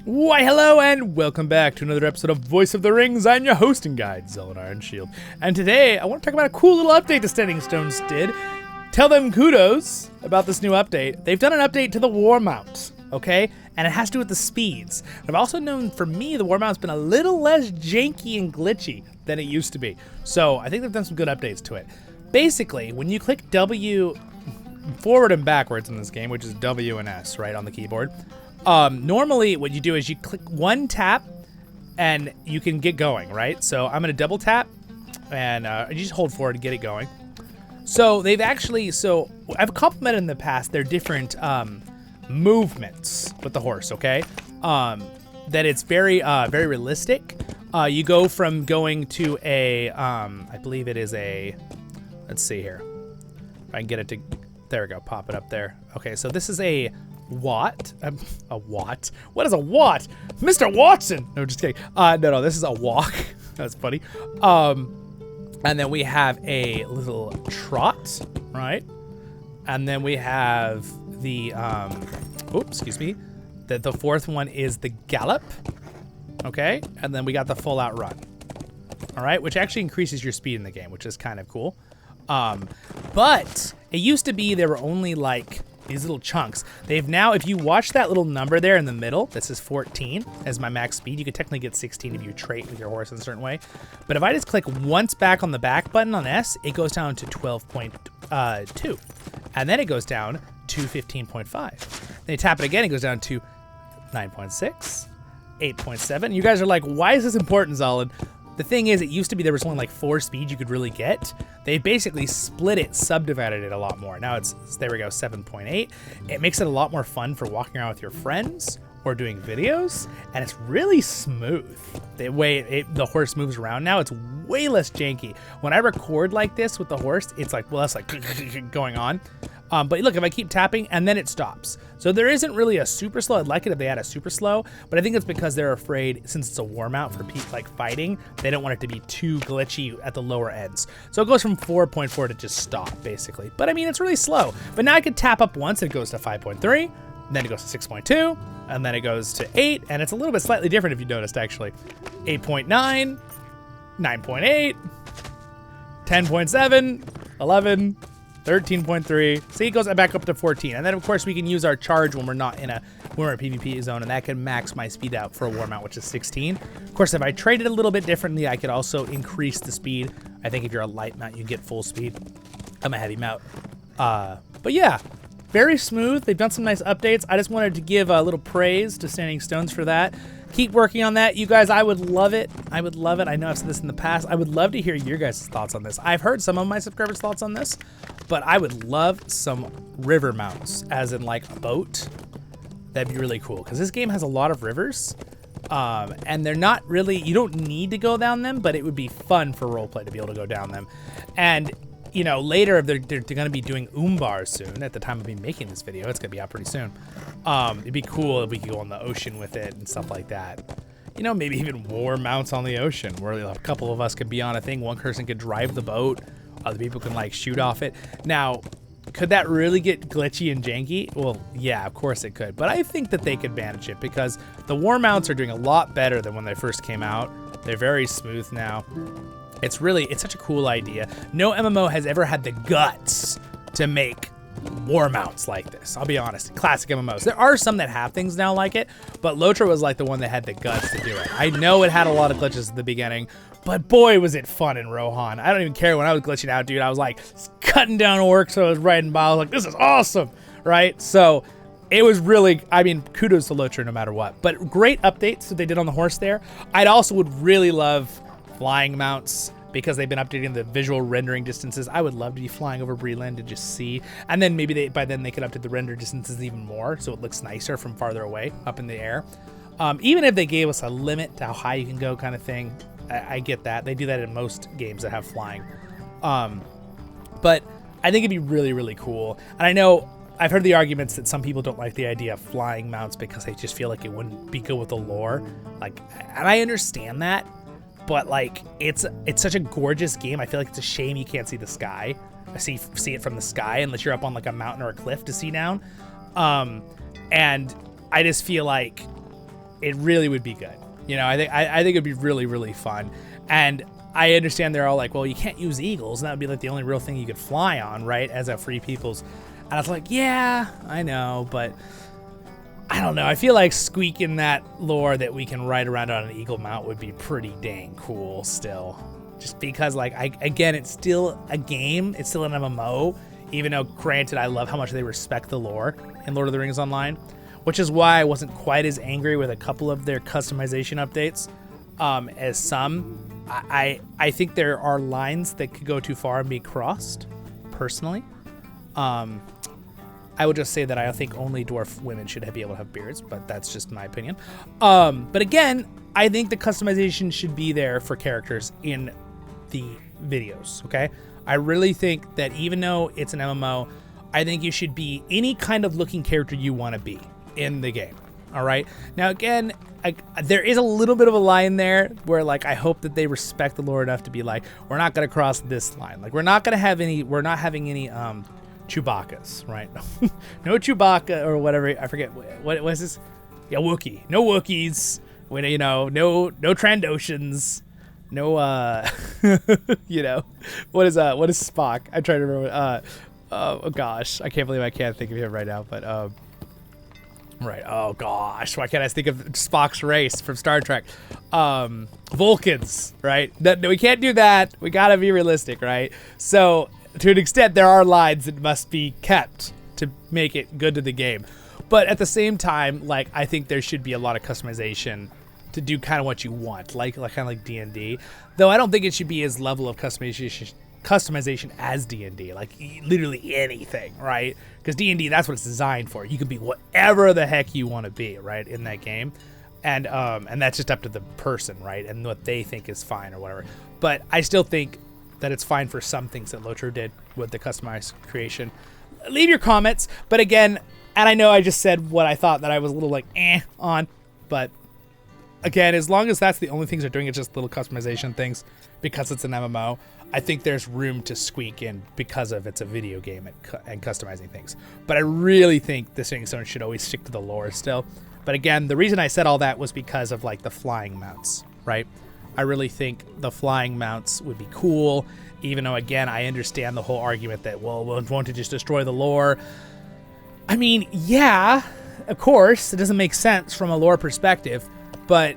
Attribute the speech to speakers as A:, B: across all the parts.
A: Why, hello and welcome back to another episode of Voice of the Rings. I'm your hosting guide, Zollin Ironshield. And today, I want to talk about a cool little update the Standing Stones did. Tell them kudos about this new update. They've done an update to the war mount, okay? And it has to do with the speeds. I've also known, for me, the war mount's been a little less janky and glitchy than it used to be. So I think they've done some good updates to it. Basically, when you click W forward and backwards in this game, which is W and S, right, on the keyboard, normally what you do is you click one tap and you can get going, right? So I'm gonna double tap and you just hold forward to get it going. So they've actually, I've complimented in the past their different movements with the horse, okay? That it's very realistic. You go from going to a, I believe it is a, let's see here. If I can get it to, there we go, pop it up there. Okay, so this is a watt. A watt? What is a watt? Mr. Watson! No, just kidding. No, this is a walk. That's funny. And then we have a little trot, right? And then we have the, excuse me. The fourth one is the gallop, okay? And then we got the full out run, all right? Which actually increases your speed in the game, which is kind of cool. But it used to be there were only like these little chunks. They've now, if you watch that little number there in the middle, this is 14 as my max speed. You could technically get 16 if you trait with your horse in a certain way. But if I just click once back on the back button on S, it goes down to 12.2. And then it goes down to 15.5. Then you tap it again, it goes down to 9.6, 8.7. You guys are like, why is this important, Zollin? The thing is, it used to be there was only like 4 speeds you could really get. They basically split it, subdivided it a lot more. Now it's, there we go, 7.8. It makes it a lot more fun for walking around with your friends or doing videos, and it's really smooth. The way the horse moves around now, it's way less janky. When I record like this with the horse, it's like, well, that's like going on. But look, if I keep tapping and then it stops. So there isn't really a super slow. I'd like it if they had a super slow, but I think it's because they're afraid, since it's a war mount for like fighting, they don't want it to be too glitchy at the lower ends. So it goes from 4.4 to just stop, basically. But I mean, it's really slow. But now I can tap up once, it goes to 5.3, then it goes to 6.2, and then it goes to 8, and it's a little bit slightly different if you noticed, actually. 8.9, 9.8, 10.7, 11, 13.3. See, it goes back up to 14. And then of course we can use our charge when we're not in a PvP zone, and that can max my speed out for a war mount, which is 16. Of course, if I traded a little bit differently, I could also increase the speed. I think if you're a light mount, you get full speed. I'm a heavy mount. But yeah, very smooth. They've done some nice updates. I just wanted to give a little praise to Standing Stones for that. Keep working on that, you guys. I would love it. I would love it. I know I've said this in the past. I would love to hear your guys' thoughts on this. I've heard some of my subscribers' thoughts on this, but I would love some river mounts, as in like a boat. That'd be really cool, because this game has a lot of rivers, and they're not really, you don't need to go down them, but it would be fun for roleplay to be able to go down them. And you know, later they're going to be doing Umbars soon. At the time of me making this video, it's going to be out pretty soon. It'd be cool if we could go on the ocean with it and stuff like that. You know, maybe even war mounts on the ocean, where a couple of us could be on a thing. One person could drive the boat, other people can like shoot off it. Now, could that really get glitchy and janky? Well, yeah, of course it could. But I think that they could manage it, because the war mounts are doing a lot better than when they first came out. They're very smooth now. It's such a cool idea. No MMO has ever had the guts to make war mounts like this. I'll be honest, classic MMOs. There are some that have things now like it, but LOTRO was like the one that had the guts to do it. I know it had a lot of glitches at the beginning, but boy, was it fun in Rohan. I don't even care when I was glitching out, dude. I was like cutting down orcs, so I was riding by. I was like, this is awesome, right? So it was really, I mean, kudos to LOTRO no matter what. But great updates that they did on the horse there. I'd also would really love flying mounts, because they've been updating the visual rendering distances. I would love to be flying over Breland and just see, and then maybe by then they could update the render distances even more, so it looks nicer from farther away up in the air. Even if they gave us a limit to how high you can go kind of thing, I get that. They do that in most games that have flying. But I think it'd be really, really cool. And I know I've heard the arguments that some people don't like the idea of flying mounts because they just feel like it wouldn't be good with the lore. Like, and I understand that, but like it's such a gorgeous game. I feel like it's a shame you can't see the sky. See it from the sky unless you're up on like a mountain or a cliff to see down. And I just feel like it really would be good. You know, I think it'd be really, really fun. And I understand they're all like, well, you can't use eagles, and that would be like the only real thing you could fly on, right, as a free peoples. And I was like, yeah, I know, but I don't know. I feel like squeaking that lore that we can ride around on an eagle mount would be pretty dang cool still. Just because, like, again, it's still a game. It's still an MMO, even though, granted, I love how much they respect the lore in Lord of the Rings Online, which is why I wasn't quite as angry with a couple of their customization updates as some. I think there are lines that could go too far and be crossed, personally. I would just say that I think only dwarf women should be able to have beards, but that's just my opinion. But again, I think the customization should be there for characters in the videos, okay? I really think that even though it's an MMO, I think you should be any kind of looking character you want to be in the game, all right? Now, again, there is a little bit of a line there where, like, I hope that they respect the lore enough to be like, we're not going to cross this line. Like, we're not having any Chewbacca's, right? No Chewbacca or whatever. I forget what was this. Yeah, Wookiee. No Wookiees. You know, no Trandoshans. No, you know, what is Spock? I'm trying to remember. Oh gosh, I can't believe I can't think of him right now. But right. Oh gosh, why can't I think of Spock's race from Star Trek? Vulcans, right? No, we can't do that. We gotta be realistic, right? So, to an extent, there are lines that must be kept to make it good to the game. But at the same time, like, I think there should be a lot of customization to do kind of what you want, like kind of like D&D. Though I don't think it should be as level of customization as D&D, like literally anything, right? Because D&D, that's what it's designed for. You can be whatever the heck you want to be, right, in that game. And that's just up to the person, right, and what they think is fine or whatever. But I still think that it's fine for some things that LOTRO did with the customized creation. Leave your comments, but again, and I know I just said what I thought that I was a little like on, but again, as long as that's the only things they're doing, it's just little customization things because it's an MMO, I think there's room to squeak in because of it's a video game and customizing things. But I really think the Standing Stone should always stick to the lore still. But again, the reason I said all that was because of like the flying mounts, right? I really think the flying mounts would be cool, even though, again, I understand the whole argument that, well, won't it just destroy the lore? I mean, yeah, of course, it doesn't make sense from a lore perspective, but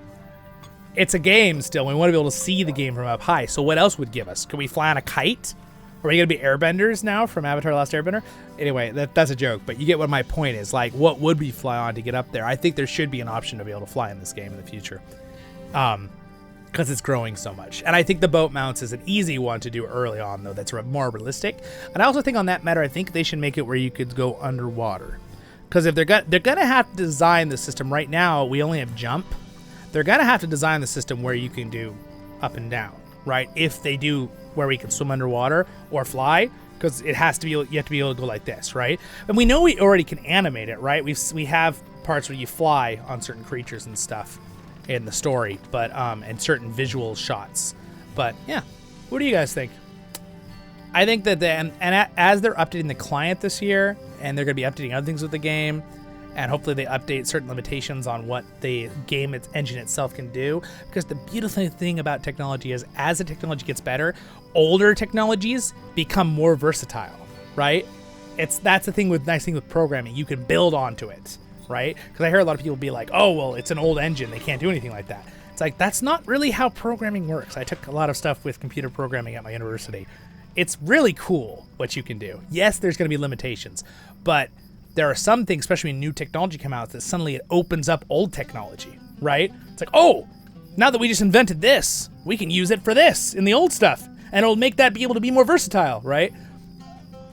A: it's a game still. We want to be able to see the game from up high. So what else would give us? Can we fly on a kite? Are we going to be airbenders now from Avatar: The Last Airbender? Anyway, that's a joke, but you get what my point is. Like, what would we fly on to get up there? I think there should be an option to be able to fly in this game in the future. Because it's growing so much. And I think the boat mounts is an easy one to do early on, though. That's more realistic. And I also think on that matter, I think they should make it where you could go underwater. Because if they're gonna have to design the system right now, we only have jump. They're gonna have to design the system where you can do up and down, right? If they do where we can swim underwater or fly, because it has to be, you have to be able to go like this, right? And we know we already can animate it, right? We have parts where you fly on certain creatures and stuff in the story, but and certain visual shots. But yeah, what do you guys think? I think that as they're updating the client this year, and they're going to be updating other things with the game, and hopefully they update certain limitations on what the game engine itself can do. Because the beautiful thing about technology is, as the technology gets better, older technologies become more versatile, right? That's the nice thing with programming. You can build onto it, right? Because I hear a lot of people be like, oh, well, it's an old engine, they can't do anything like that. It's like, that's not really how programming works. I took a lot of stuff with computer programming at my university. It's really cool what you can do. Yes, there's going to be limitations, but there are some things, especially when new technology come out, that suddenly it opens up old technology, right? It's like, oh, now that we just invented this, we can use it for this in the old stuff, and it'll make that be able to be more versatile, right?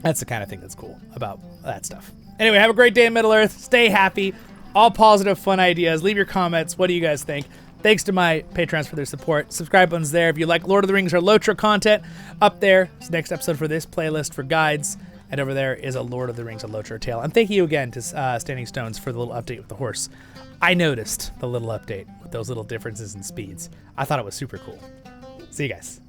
A: That's the kind of thing that's cool about that stuff. Anyway, have a great day in Middle-earth. Stay happy. All positive, fun ideas. Leave your comments. What do you guys think? Thanks to my patrons for their support. Subscribe button's there. If you like Lord of the Rings or LOTRO content, up there is the next episode for this playlist for guides. And over there is a Lord of the Rings or LOTRO tale. And thank you again to Standing Stones for the little update with the horse. I noticed the little update with those little differences in speeds. I thought it was super cool. See you guys.